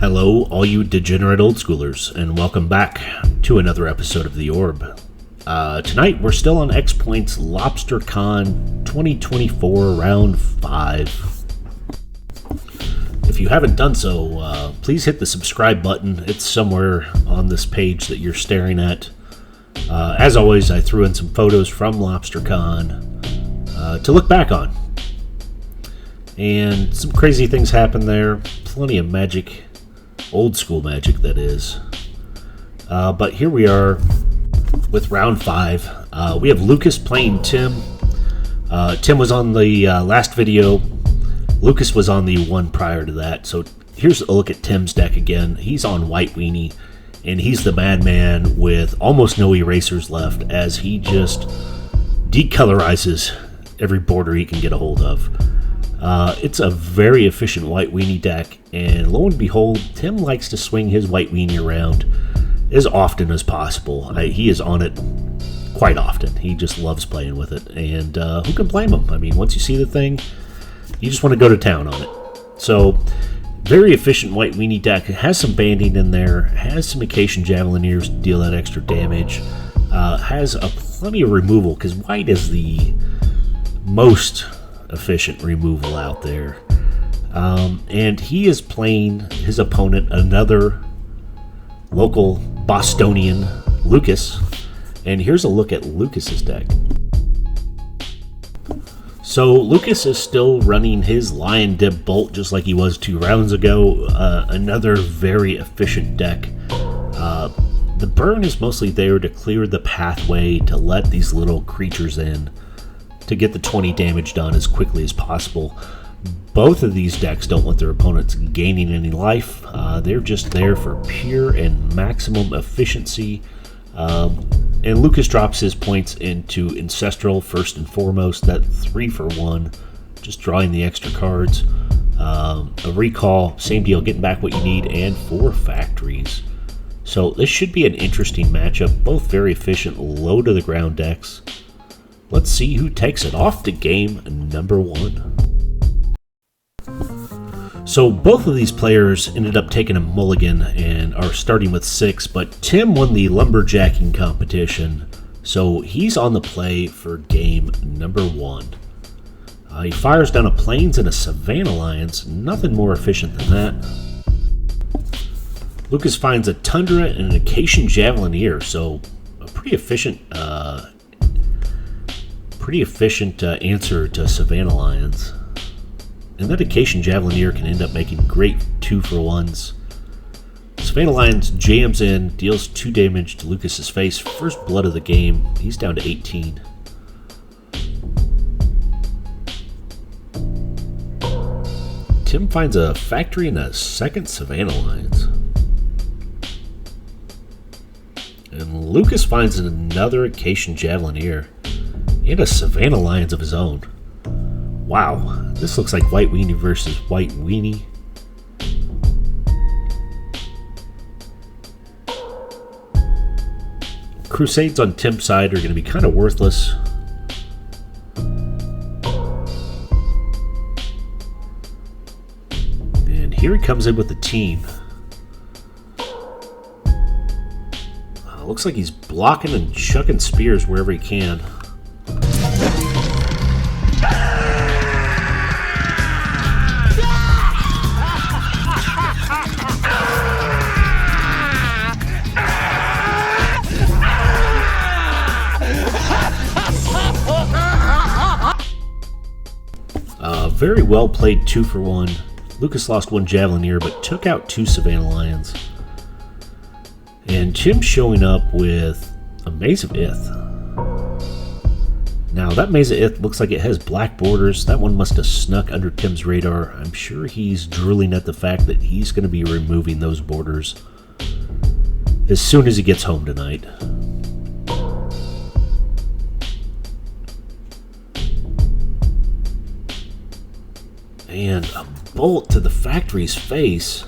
Hello, all you degenerate old schoolers, and welcome back to another episode of The Orb. Tonight, we're still on X Point's LOBSTERCON 2024 Round 5. If you haven't done so, please hit the subscribe button. It's somewhere on this page that you're staring at. As always, I threw in some photos from LOBSTERCON to look back on. And some crazy things happened there. Plenty of magic. Old school magic, that is. But here we are with round 5. We have Lucas playing Tim. Tim was on the last video. Lucas was on the one prior to that. So here's a look at Tim's deck again. He's on White Weenie, and he's the madman with almost no erasers left as he just decolorizes every border he can get a hold of. It's a very efficient White Weenie deck, and lo and behold, Tim likes to swing his White Weenie around as often as possible. He is on it quite often. He just loves playing with it, and who can blame him? I mean, once you see the thing, you just want to go to town on it. So, very efficient White Weenie deck. It has some banding in there, has some Acacian Javelineers to deal that extra damage, has plenty of removal, because White is the most efficient removal out there. And he is playing his opponent, another local Bostonian, Lucas. And here's a look at Lucas's deck. So Lucas is still running his Lion Dip Bolt just like he was 2 rounds ago. Another very efficient deck. The burn is mostly there to clear the pathway to let these little creatures in, to get the 20 damage done as quickly as possible. Both of these decks don't want their opponents gaining any life. They're just there for pure and maximum efficiency. And Lucas drops his points into Ancestral first and foremost, that 3-for-1, just drawing the extra cards. A Recall, same deal, getting back what you need, and 4 Factories. So this should be an interesting matchup, both very efficient, low to the ground decks. Let's see who takes it. Off to game number 1. So both of these players ended up taking a mulligan and are starting with 6, but Tim won the lumberjacking competition, so he's on the play for game number 1. He fires down a Plains and a Savannah Lions, nothing more efficient than that. Lucas finds a Tundra and an Acacian Javelineer, so a pretty efficient answer to Savannah Lions. And that Acacian Javelineer can end up making great 2-for-1s. Savannah Lions jams in, deals 2 damage to Lucas's face. First blood of the game. He's down to 18. Tim finds a Factory and a second Savannah Lions. And Lucas finds another Acacian Javelineer and a Savannah Lions of his own. Wow, this looks like White Weenie versus White Weenie. Crusades on Tim's side are going to be kind of worthless. And here he comes in with the team. Looks like he's blocking and chucking spears wherever he can. Very well played 2-for-1. Lucas lost 1 Javelineer, but took out 2 Savannah Lions. And Tim showing up with a Maze of Ith. Now, that Maze of Ith looks like it has black borders. That one must have snuck under Tim's radar. I'm sure he's drooling at the fact that he's going to be removing those borders as soon as he gets home tonight. And a bolt to the Factory's face.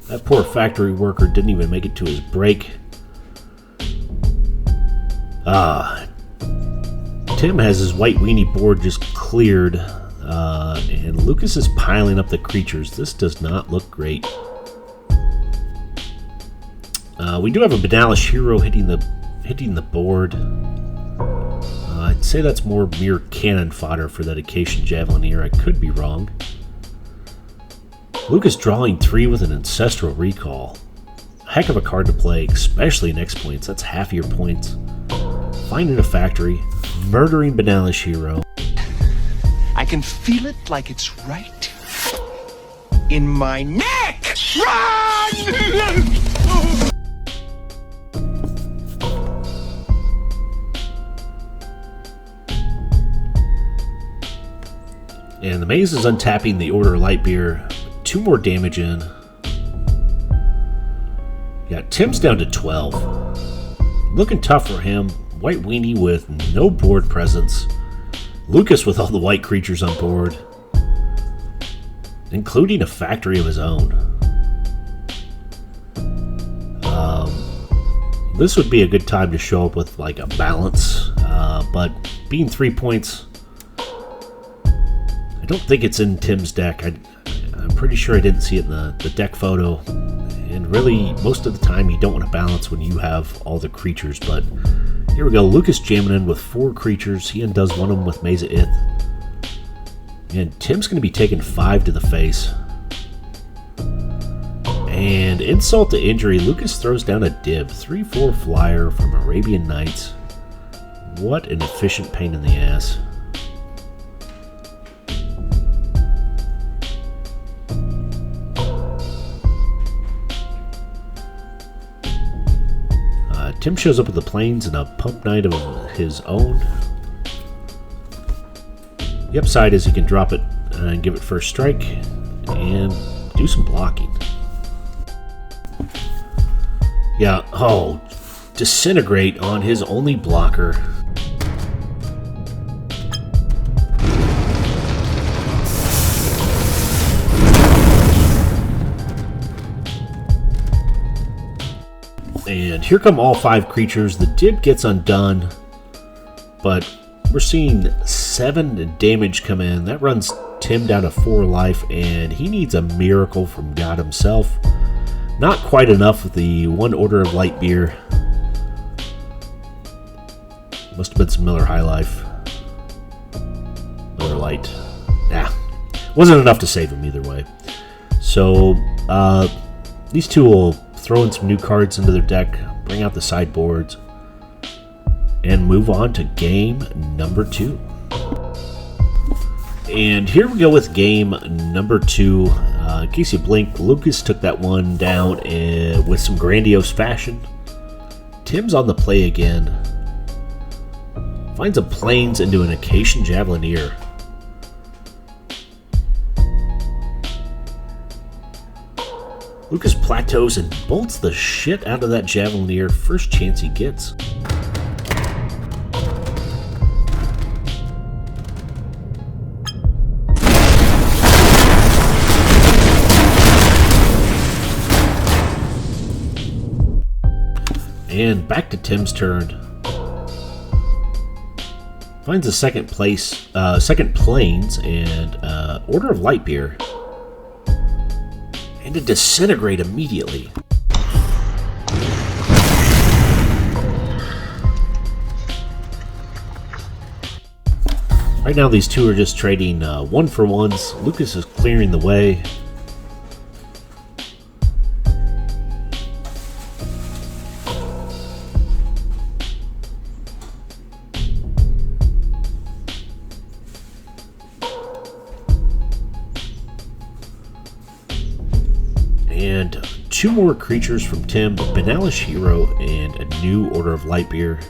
That poor factory worker didn't even make it to his break. Tim has his white weenie board just cleared, and Lucas is piling up the creatures. This does not look great. We do have a Banalish Hero hitting the board. I'd say that's more mere cannon fodder for that Acacian Javelineer. I could be wrong. Lucas drawing 3 with an Ancestral Recall. Heck of a card to play, especially in X points. That's half your points. Finding a factory, murdering Banalish Hero. I can feel it like it's right in my neck! Run! And the Maze is untapping the Order of Lightbeer. 2 more damage in. Yeah, Tim's down to 12. Looking tough for him. White Weenie with no board presence. Lucas with all the white creatures on board, including a factory of his own. This would be a good time to show up with like a balance, but being 3 points, I don't think it's in Tim's deck. I'm pretty sure I didn't see it in the deck photo. And really, most of the time, you don't want to balance when you have all the creatures. But here we go. Lucas jamming in with 4 creatures. He undoes one of them with Maze of Ith. And Tim's going to be taking 5 to the face. And insult to injury, Lucas throws down a Dib. 3/4 flyer from Arabian Nights. What an efficient pain in the ass. Tim shows up with the planes and a pump knight of his own. The upside is he can drop it and give it first strike and do some blocking. Yeah, oh, disintegrate on his only blocker. And here come all 5 creatures. The Dib gets undone, but we're seeing 7 damage come in. That runs Tim down to 4 life, and he needs a miracle from God himself. Not quite enough with the 1 Order of Lightbeer. Must have been some Miller High Life. Miller Light. Nah, wasn't enough to save him either way. So, these two will throw in some new cards into their deck, bring out the sideboards, and move on to game number 2. And here we go with game number 2. In case you blink, Lucas took that one down with some grandiose fashion. Tim's on the play again. Finds a plains into an Acacian Javelineer. Lucas plateaus and bolts the shit out of that Javelineer first chance he gets. And back to Tim's turn. Finds a second plains and Order of Lightbeer. And to disintegrate immediately. Right now these two are just trading 1-for-1s. Lucas is clearing the way. And 2 more creatures from Tim, Banalish Hero and a new Order of Lightbeer.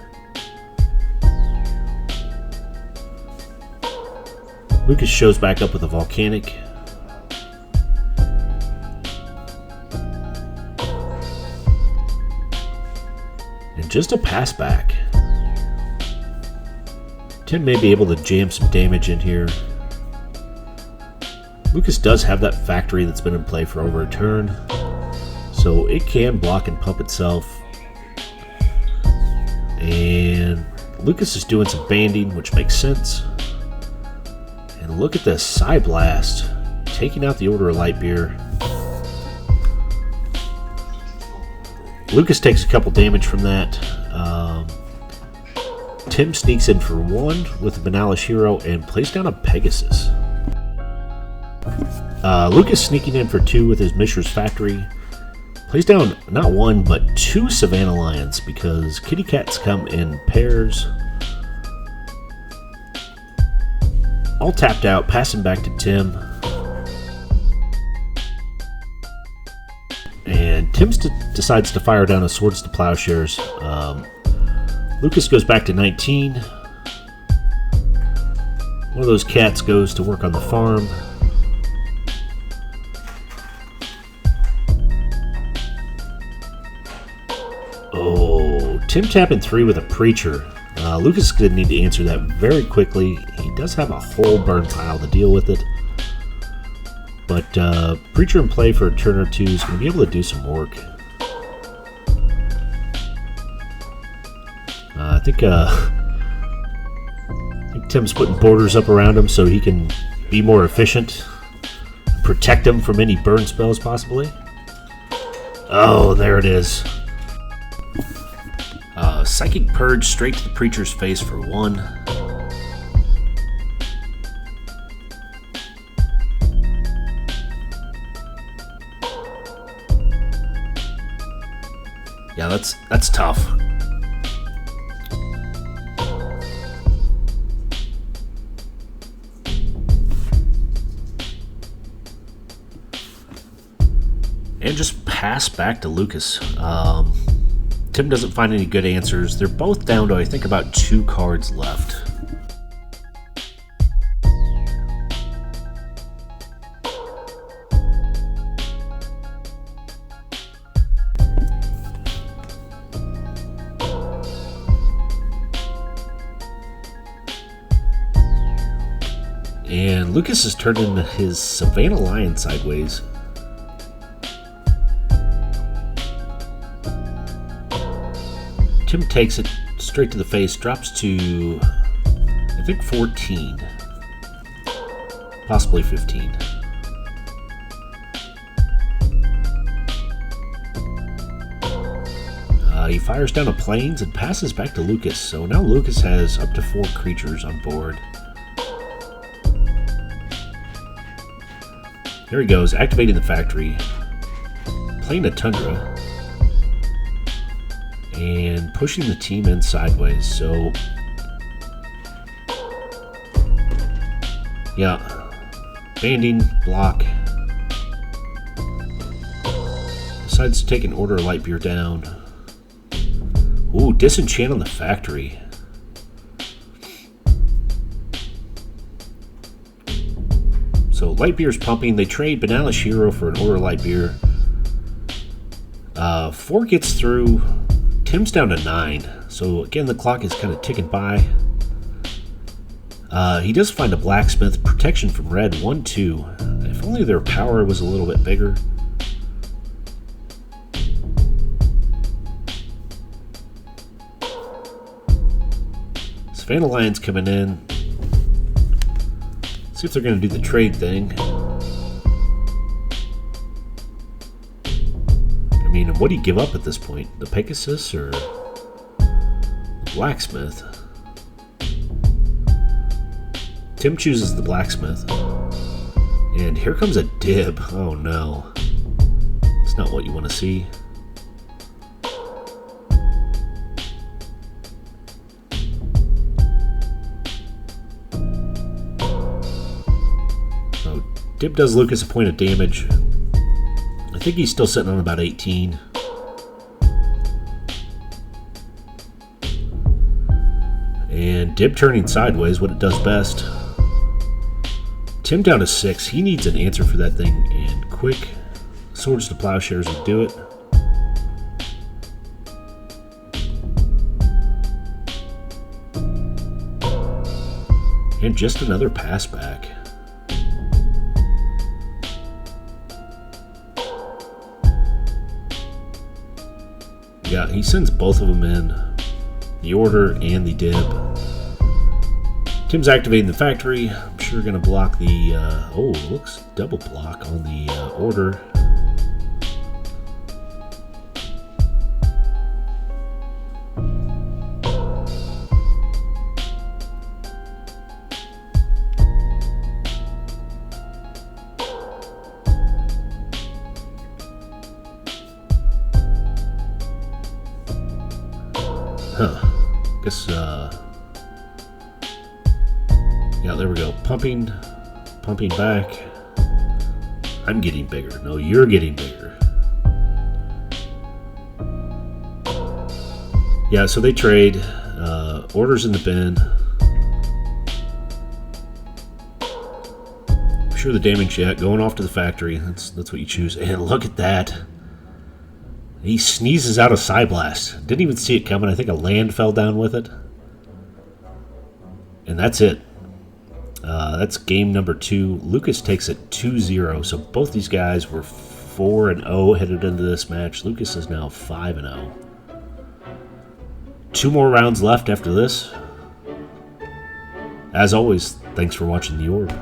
Lucas shows back up with a Volcanic. And just a pass back. Tim may be able to jam some damage in here. Lucas does have that factory that's been in play for over a turn, so it can block and pump itself. And Lucas is doing some banding, which makes sense. And look at this Psy Blast, taking out the Order of Light Beer. Lucas takes a couple damage from that. Tim sneaks in for 1 with the Benalis Hero and plays down a Pegasus. Lucas sneaking in for 2 with his Mishra's Factory. Plays down not 1 but 2 Savannah Lions because kitty cats come in pairs. All tapped out, passing back to Tim. And Tim decides to fire down his Swords to Plowshares. Lucas goes back to 19. One of those cats goes to work on the farm. Oh, Tim tapping 3 with a Preacher. Lucas is going to need to answer that very quickly. He does have a whole burn pile to deal with it. But Preacher in play for a turn or 2 is going to be able to do some work. I think Tim's putting borders up around him so he can be more efficient. Protect him from any burn spells, possibly. Oh, there it is. Psychic Purge straight to the Preacher's face for 1. Yeah, that's tough. And just pass back to Lucas. Tim doesn't find any good answers. They're both down to, I think, about 2 cards left. And Lucas is turning his Savannah Lion sideways. Tim takes it straight to the face, drops to, I think, 14. Possibly 15. He fires down a Plains and passes back to Lucas. So now Lucas has up to 4 creatures on board. There he goes, activating the factory. Playing a Tundra. And pushing the team in sideways, so yeah, banding, block. Decides to take an Order of Light Beer down. Ooh, disenchant on the factory. So Light Beer's pumping. They trade Benalis Hero for an Order of Light Beer. 4 gets through. Tim's down to 9, so again the clock is kind of ticking by. He does find a Blacksmith, protection from red, 1-2. If only their power was a little bit bigger. Savannah Lions coming in. See if they're going to do the trade thing. I mean, what do you give up at this point? The Pegasus or the Blacksmith? Tim chooses the Blacksmith. And here comes a Dib. Oh no. It's not what you want to see. So Dib does Lucas a point of damage. I think he's still sitting on about 18. And Dib turning sideways, what it does best. Tim down to 6. He needs an answer for that thing, and quick. Swords to Plowshares would do it. And just another pass back. Yeah, he sends both of them in. the order and the dib. Tim's activating the factory. I'm sure going to block the... oh, looks double block on the order. Huh. Guess, yeah, there we go. Pumping back. I'm getting bigger. No, you're getting bigger. Yeah, so they trade. Orders in the bin. I'm sure the damage yet. Going off to the factory. That's what you choose. And look at that. He sneezes out a Psyblast. Didn't even see it coming. I think a land fell down with it. And that's it. That's game number 2. Lucas takes it 2-0. So both these guys were 4-0 headed into this match. Lucas is now 5-0. 2 more rounds left after this. As always, thanks for watching The Orb.